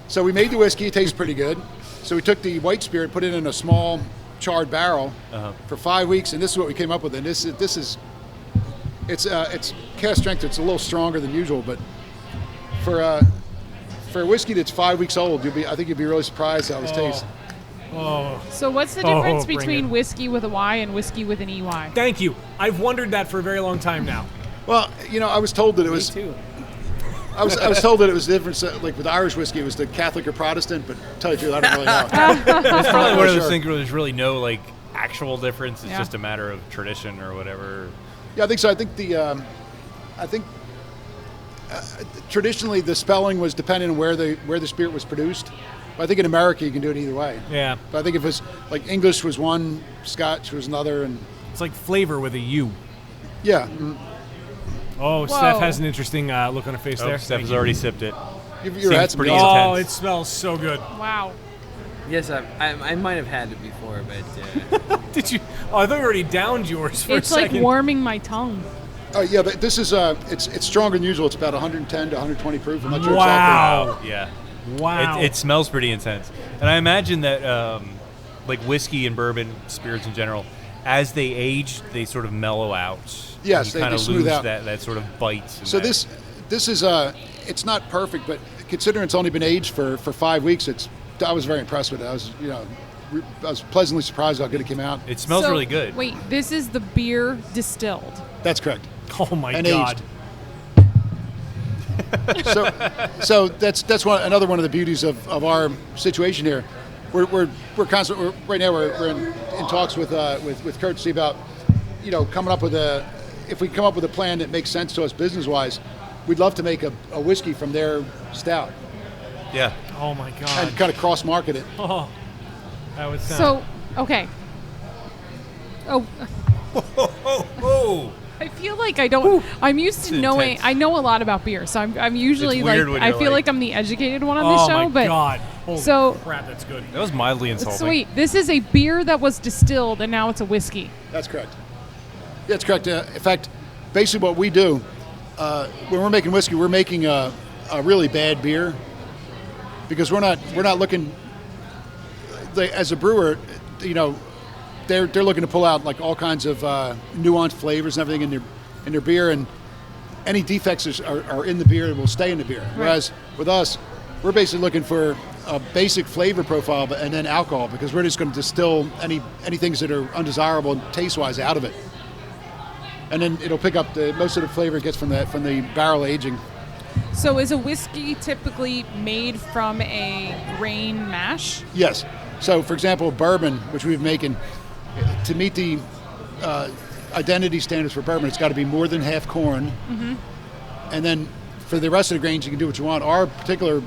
so we made the whiskey. It tastes pretty good. So we took the white spirit, put it in a small charred barrel for 5 weeks, and this is what we came up with. And it's cast strength. It's a little stronger than usual, but for a whiskey that's 5 weeks old, I think you'd be really surprised how this tastes. Oh. So what's the difference bring between it. whiskey with a Y and whiskey with an EY? Thank you. I've wondered that for a very long time now. Well, I was told that it was. Me too. I was told that it was the difference. Like with Irish whiskey, it was the Catholic or Protestant. But to tell you the truth, I don't really know. It's probably one of those Sure. things where there's really no actual difference. It's Yeah. just a matter of tradition or whatever. Yeah, I think so. I think traditionally the spelling was dependent on where the spirit was produced. But I think in America you can do it either way. Yeah. But I think if it's English was one, Scotch was another, and It's like flavor with a U. yeah. Oh, Steph has an interesting look on her face there. Steph has already sipped it. You've Seems had some pretty good- Oh, intense. it smells so good. Wow. Yes, I might have had it before, but Did you? Oh, I thought you already downed yours for It's a like second. warming my tongue. Yeah, but this is it's stronger than usual. It's about 110 to 120 proof. I'm not sure Wow. Yeah. Wow. It smells pretty intense. And I imagine that whiskey and bourbon, spirits in general, as they age, they sort of mellow out. Yes, you they kind of smooth lose out. that sort of bite. and So that- this is it's not perfect, but considering it's only been aged for 5 weeks, I was very impressed with it. I was pleasantly surprised how good it came out. It smells So, really good. Wait, this is the beer distilled. That's correct. Oh my And God. aged. So that's another one of the beauties of our situation here. We're constantly right now we're in talks with Kurt to see about coming up with if we come up with a plan that makes sense to us business wise, we'd love to make a whiskey from their stout Yeah. Oh my God. and kind of cross market it. Oh, that would sound. So, okay. Oh, Oh. I feel like I don't. I'm used to It's knowing. intense. I know a lot about beer, so I'm usually It's weird when I you're feel like- like I'm the educated one on this Oh show. my but God. Holy so crap, that's good. That was mildly insulting. sweet. This is a beer that was distilled and now it's a whiskey. That's correct. Yeah, that's correct. In fact, basically what we do when we're making whiskey, we're making a really bad beer because we're not looking as a brewer. They're looking to pull out like all kinds of nuanced flavors and everything in their beer, and any defects are in the beer and will stay in the beer. Whereas with us, we're basically looking for a basic flavor profile and then alcohol because we're just going to distill any things that are undesirable taste-wise out of it. and then it'll pick up most of the flavor it gets from the barrel aging. So is a whiskey typically made from a grain mash? Yes. So, for example, bourbon, which we've making, to meet the identity standards for bourbon, it's got to be more than half corn. Mm-hmm. And then for the rest of the grains, you can do what you want. Our particular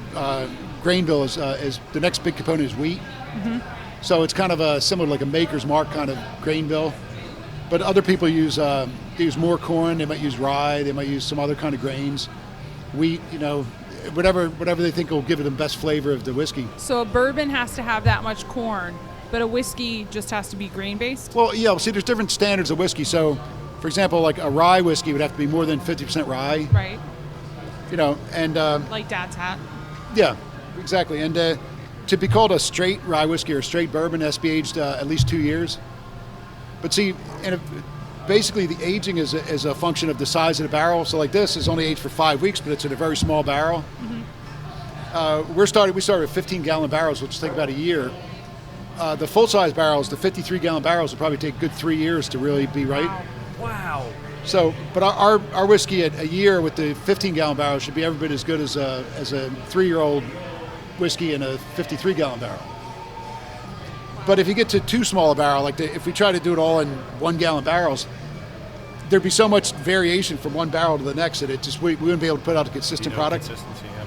grain bill is the next big component is wheat. Mm-hmm. So it's kind of similar to like a maker's mark kind of grain bill. But other people use more corn. They might use rye. They might use some other kind of grains. Wheat, whatever they think will give it the best flavor of the whiskey. So a bourbon has to have that much corn, but a whiskey just has to be grain-based? Well, yeah. See, there's different standards of whiskey. So, for example, like a rye whiskey would have to be more than 50% rye. Right. And like Dad's hat. yeah, exactly. And to be called a straight rye whiskey or straight bourbon, it has to be aged at least 2 years. But see, basically the aging is a function of the size of the barrel. So like this is only aged for 5 weeks, but it's in a very small barrel. Mm-hmm. We started with 15-gallon barrels, which take about a year. The full-size barrels, the 53-gallon barrels, will probably take a good 3 years to really be right. Wow. So, but our whiskey at a year with the 15-gallon barrel should be every bit as good as a 3-year-old whiskey in a 53-gallon barrel. But if you get to too small a barrel, if we try to do it all in 1-gallon barrels, there'd be so much variation from one barrel to the next that we wouldn't be able to put out a consistent product. Consistency, yeah.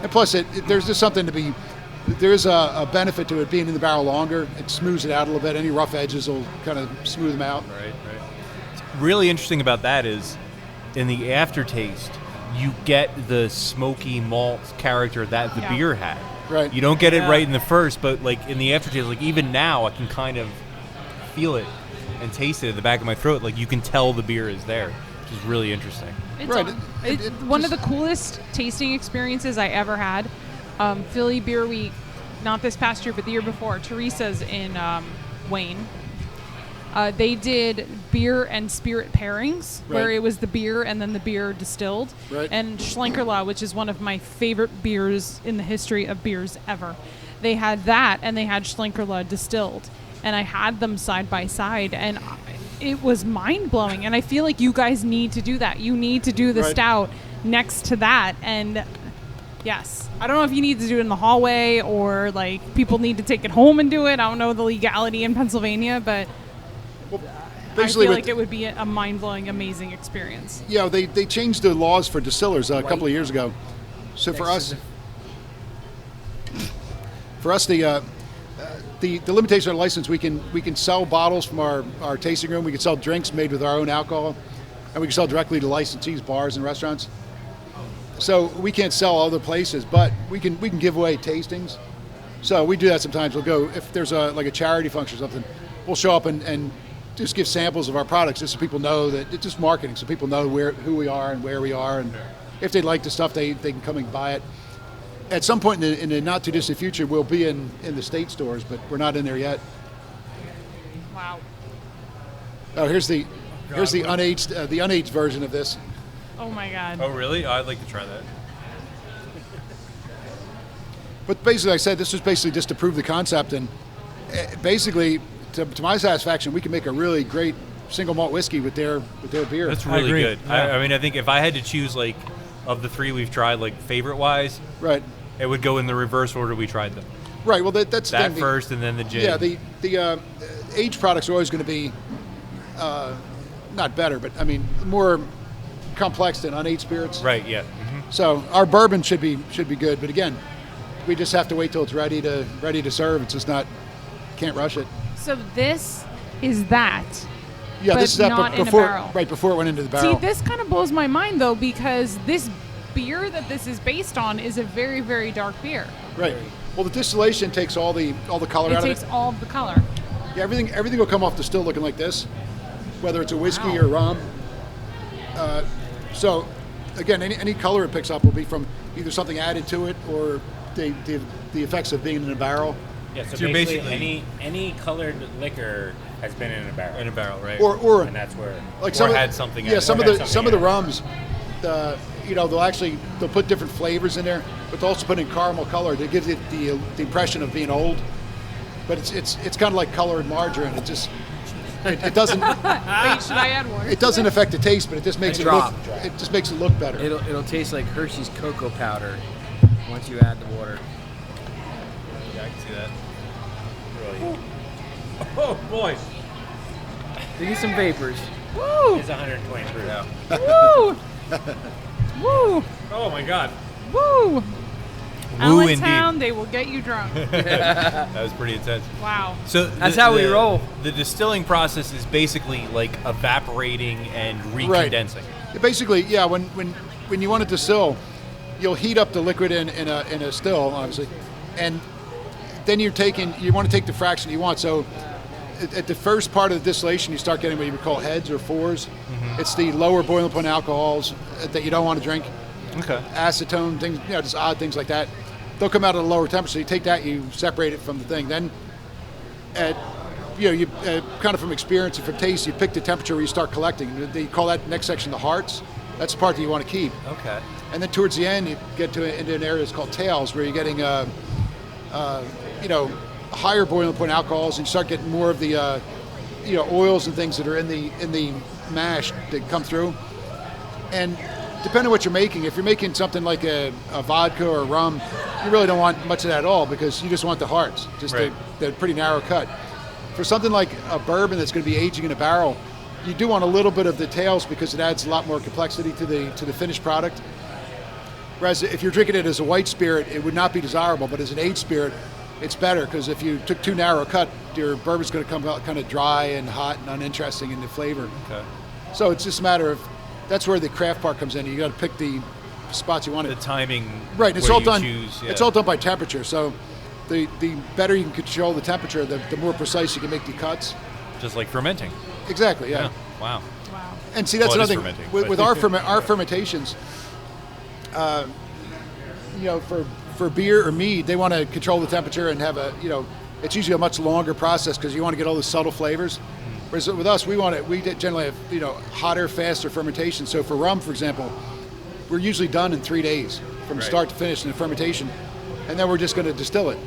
And plus, there's just something to be. There is a benefit to it being in the barrel longer. It smooths it out a little bit. Any rough edges will kind of smooth them out. Right. Really interesting about that is, in the aftertaste, you get the smoky malt character that the beer had. Right. You don't get it right in the first, but like in the aftertaste, like even now, I can kind of feel it and taste it at the back of my throat. Like you can tell the beer is there, which is really interesting. It's one of the coolest tasting experiences I ever had. Philly Beer Week, not this past year, but the year before. Teresa's in Wayne. They did beer and spirit pairings, where it was the beer and then the beer distilled. Right. And Schlenkerla, which is one of my favorite beers in the history of beers ever. They had that, and they had Schlenkerla distilled. And I had them side by side, and it was mind-blowing. And I feel like you guys need to do that. You need to do the stout next to that. And yes, I don't know if you need to do it in the hallway or like people need to take it home and do it. I don't know the legality in Pennsylvania, but I feel like it would be a mind-blowing, amazing experience. Yeah, they changed the laws for distillers a couple of years ago. So for us, the limitation of our license, we can sell bottles from our tasting room. We can sell drinks made with our own alcohol, and we can sell directly to licensees, bars, and restaurants. So we can't sell other places, but we can give away tastings. So we do that sometimes. We'll go if there's a charity function or something. We'll show up and just give samples of our products, just so people know that it's just marketing, so people know who we are and where we are, and if they like the stuff, they can come and buy it. At some point in the not too distant future, we'll be in the state stores, but we're not in there yet. Wow. Oh, here's the unaged version of this. Oh my God. Oh, really? I'd like to try that. But basically, like I said, this was basically just to prove the concept, and basically, to my satisfaction, we can make a really great single malt whiskey with their beer. That's really good. Yeah. I mean, I think if I had to choose, like, of the three we've tried, like, favorite-wise, right, it would go in the reverse order we tried them. Right. Well, that's that first, and then the gin. Yeah. The aged products are always going to be not better, but I mean more complex than unaged spirits. Right. Yeah. Mm-hmm. So our bourbon should be good, but again, we just have to wait till it's ready to serve. It's just can't rush it. So this is that. Yeah, but this is that not before in a barrel. Right before it went into the barrel. See, this kind of blows my mind though, because this beer that this is based on is a very, very dark beer. Right. Well, the distillation takes all the color out of it. It takes all of the color. Yeah, everything will come off the still looking like this, whether it's a whiskey or rum. So, again, any color it picks up will be from either something added to it or the effects of being in a barrel. Yeah, so you're basically any colored liquor has been in a barrel. In a barrel, right? And that's where like or had something. Yeah, added. some of the rums, they'll put different flavors in there, but they'll also put in caramel color to give it the impression of being old. But it's kind of like colored margarine. It just It doesn't. Wait, should I add water? It doesn't affect the taste, but it just makes Drop. it just makes it look better. It'll taste like Hershey's cocoa powder once you add the water. Yeah, I can see that. Really. Oh boy. Give me some vapors. Woo! It's 120 proof. Yeah. Woo! Woo! Oh my God. Woo! Woo Allentown, indeed. they will get you drunk. That was pretty intense. Wow. So That's how we roll. The distilling process is basically like evaporating and recondensing. Basically, yeah. When you want to distill, you'll heat up the liquid in a still, obviously, and then you want to take the fraction you want. So at the first part of the distillation, you start getting what you would call heads or fours. It's the lower boiling point alcohols that you don't want to drink. Okay. Acetone, things, just odd things like that. They'll come out at a lower temperature. So you take that, you separate it from the thing. Then, you kind of from experience and from taste, you pick the temperature where you start collecting. They call that next section the hearts. That's the part that you want to keep. Okay. And then towards the end, you get into an area that's called tails, where you're getting, higher boiling point alcohols, and you start getting more of the, oils and things that are in the mash that come through. And depending on what you're making, if you're making something like a vodka or rum, you really don't want much of that at all, because you just want the hearts, just right. the pretty narrow cut. For something like a bourbon that's going to be aging in a barrel, you do want a little bit of the tails, because it adds a lot more complexity to the finished product. Whereas if you're drinking it as a white spirit, it would not be desirable, but as an aged spirit, it's better, because if you took too narrow a cut, your bourbon's going to come out kind of dry and hot and uninteresting in the flavor. Okay. So it's just a matter of, that's where the craft part comes in. You got to pick the spots you want The it. timing. Right, and it's where all you done. choose, yeah. It's all done by temperature. So the better you can control the temperature, the more precise you can make the cuts. Just like fermenting. Exactly. Yeah. Wow. Wow. And see, that's Well, it is another thing fermenting, with but- our fermentations. For beer or mead, they want to control the temperature and have it's usually a much longer process, because you want to get all the subtle flavors. Whereas with us, we generally have hotter, faster fermentation. So for rum, for example, we're usually done in 3 days from Right. start to finish in the fermentation, and then we're just going to distill it.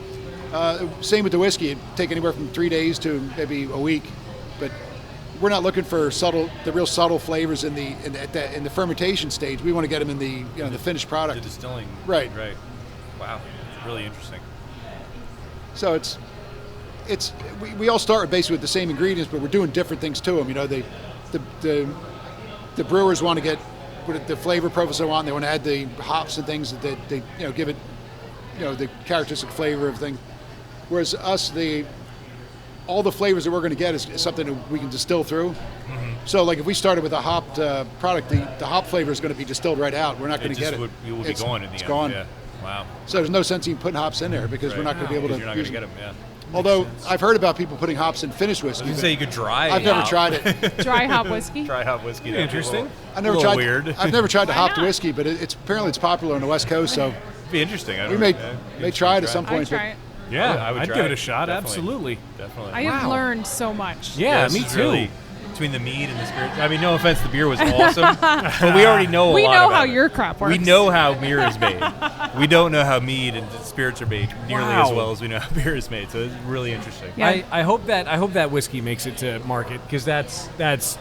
Same with the whiskey; it'd take anywhere from 3 days to maybe a week, but we're not looking for the real subtle flavors in the fermentation stage. We want to get them in the finished The product. distilling. Right. Right. Wow. Really interesting. So we all start basically with the same ingredients, but we're doing different things to them. The brewers want to get the flavor profiles they want. They want to add the hops and things that they give it the characteristic flavor of things. Whereas us, all the flavors that we're going to get is something that we can distill through. Mm-hmm. So like if we started with a hopped product, the hop flavor is going to be distilled right out. We're not going to get it. You will be gone in the end. It's gone. Yeah. Wow. So there's no sense even putting hops in there, because we're not going to be able to. You're not going to get them. Yeah. Although I've heard about people putting hops in finished whiskey. You but say you could dry. I've never hop. tried it. Dry hop whiskey. Dry hop whiskey. that'd be Interesting. I've never a tried. little weird. I've never tried the Why hopped not? whiskey, but it's popular on the West Coast. So Be interesting. I we don't may know. may try it at some I point. try it. Yeah, I would I'd try give it it. a shot. Definitely. Absolutely. Definitely. I have Wow. learned so much. Yeah, This me is too. really- between the mead and the spirit. I mean, no offense, the beer was awesome, but we already know a We lot know about how it. your crap works. We know how beer is made. We don't know how mead and spirits are made nearly as Wow. well as we know how beer is made. So it's really interesting. Yeah. I hope that whiskey makes it to market, because that's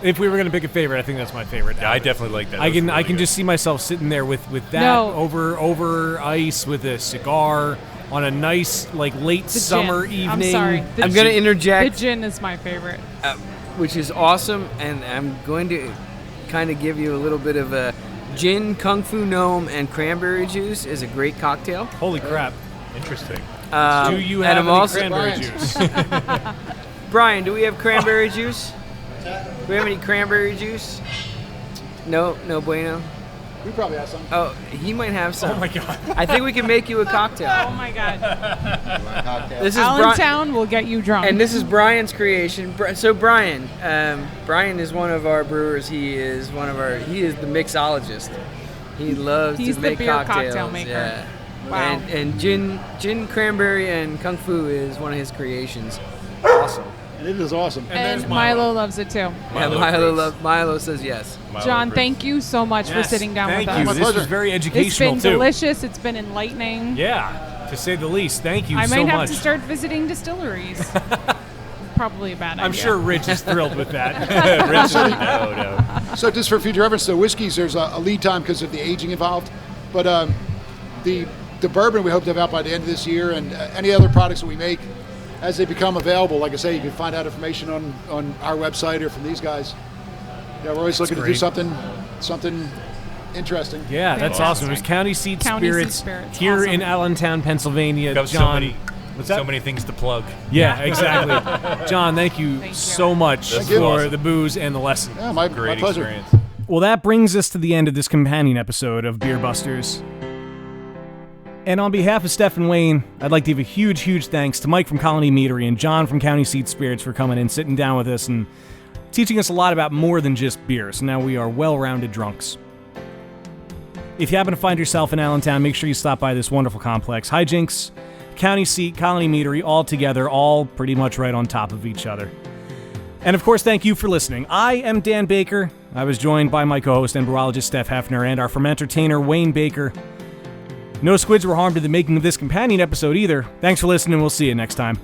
if we were going to pick a favorite, I think that's my favorite. Yeah, I definitely like that. I That's can really good. just see myself sitting there with that No. over ice with a cigar on a nice late The summer gin. evening. I'm sorry. The I'm going to gin- interject. The gin is my favorite. Which is awesome, and I'm going to kind of give you a little bit of a gin, kung fu gnome, and cranberry juice is a great cocktail. Holy crap! Interesting. Do you and have I'm any also- cranberry Brian. juice? Brian, do we have cranberry juice? Do we have any cranberry juice? No bueno. We probably have some. Oh, he might have some. Oh my god! I think we can make you a cocktail. Oh my god. This is Brian, Allentown will get you drunk. and this is Brian's creation. So Brian is one of our brewers. He is the mixologist. He loves He's to the make beer cocktails. cocktail maker. Yeah. Wow. And gin, cranberry, and kung fu is one of his creations. Awesome. And it is awesome. and Milo loves it too. Milo says yes. John, thank you so much for sitting down Thank with you. us. My This pleasure. was very It's educational been too. delicious. It's been enlightening. Yeah, to say the least. Thank you I so might have much. to start visiting distilleries. probably a bad idea. I'm sure Rich is thrilled with that. No. So just for future reference, the whiskeys, there's a lead time because of the aging involved. But the bourbon we hope to have out by the end of this year, and any other products that we make, as they become available, like I say, you can find out information on our website or from these guys. Yeah, we're always looking to do something interesting. Yeah, that's awesome. There's County Seat County Seat Spirits Spirits. here Awesome. in Allentown, Pennsylvania. Got John, so many things to plug. yeah, exactly. John, thank you so much Thank for you. Awesome. the booze and the lesson. Yeah, my Great pleasure. experience. Well, that brings us to the end of this companion episode of Beer Busters. And on behalf of Steph and Wayne, I'd like to give a huge, huge thanks to Mike from Colony Meadery and John from County Seat Spirits for coming in, sitting down with us, and teaching us a lot about more than just beer. So now we are well-rounded drunks. If you happen to find yourself in Allentown, make sure you stop by this wonderful complex. HiJinx, County Seat, Colony Meadery, all together, all pretty much right on top of each other. And of course, thank you for listening. I am Dan Baker. I was joined by my co-host and brewologist Steph Hefner and our fermentertainer Wayne Baker. No squids were harmed in the making of this companion episode either. Thanks for listening. We'll see you next time.